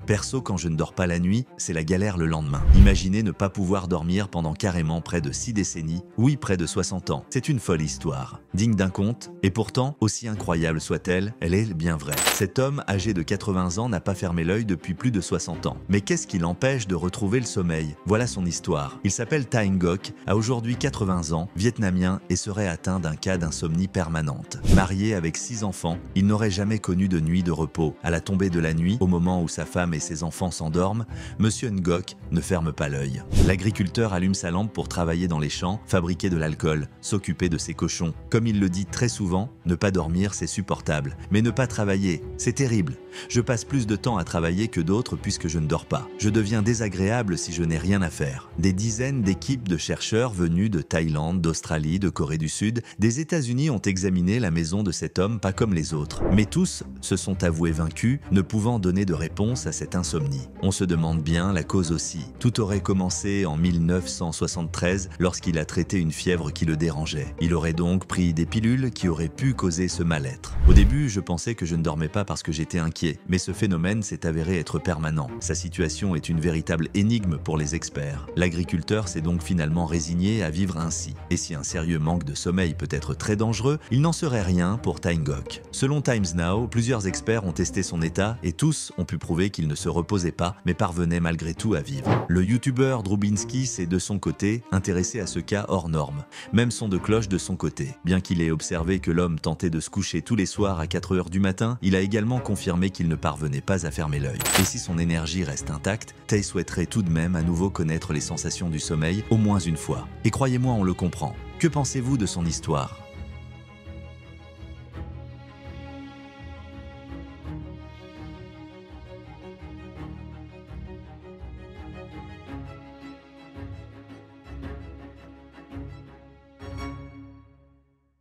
Perso, quand je ne dors pas la nuit, c'est la galère le lendemain. Imaginez ne pas pouvoir dormir pendant carrément près de 6 décennies, oui près de 60 ans. C'est une folle histoire, digne d'un conte, et pourtant, aussi incroyable soit-elle, elle est bien vraie. Cet homme, âgé de 80 ans, n'a pas fermé l'œil depuis plus de 60 ans. Mais qu'est-ce qui l'empêche de retrouver le sommeil? Voilà son histoire. Il s'appelle Tha Ngoc, a aujourd'hui 80 ans, vietnamien et serait atteint d'un cas d'insomnie permanente. Marié avec 6 enfants, il n'aurait jamais connu de nuit de repos. À la tombée de la nuit, au moment où sa femme et ses enfants s'endorment, Monsieur Ngoc ne ferme pas l'œil. L'agriculteur allume sa lampe pour travailler dans les champs, fabriquer de l'alcool, s'occuper de ses cochons. Comme il le dit très souvent, ne pas dormir c'est supportable, mais ne pas travailler, c'est terrible. Je passe plus de temps à travailler que d'autres puisque je ne dors pas. Je deviens désagréable si je n'ai rien à faire. Des dizaines d'équipes de chercheurs venus de Thaïlande, d'Australie, de Corée du Sud, des États-Unis ont examiné la maison de cet homme pas comme les autres. Mais tous se sont avoués vaincus, ne pouvant donner de réponse à cette insomnie. On se demande bien la cause aussi. Tout aurait commencé en 1973 lorsqu'il a traité une fièvre qui le dérangeait. Il aurait donc pris des pilules qui auraient pu causer ce mal-être. Au début, je pensais que je ne dormais pas parce que j'étais inquiet, mais ce phénomène s'est avéré être permanent. Sa situation est une véritable énigme pour les experts. L'agriculteur s'est donc finalement résigné à vivre ainsi. Et si un sérieux manque de sommeil peut être très dangereux, il n'en serait rien pour Tha Ngoc. Selon Times Now, plusieurs experts ont testé son état et tous ont pu prouver qu'il ne se reposait pas, mais parvenait malgré tout à vivre. Le youtubeur Drubinski s'est de son côté intéressé à ce cas hors norme. Même son de cloche de son côté. Bien qu'il ait observé que l'homme tentait de se coucher tous les soirs à 4 heures du matin, il a également confirmé qu'il ne parvenait pas à fermer l'œil. Et si son énergie reste intacte, Tay souhaiterait tout de même à nouveau connaître les sensations du sommeil au moins une fois. Et croyez-moi, on le comprend. Que pensez-vous de son histoire ?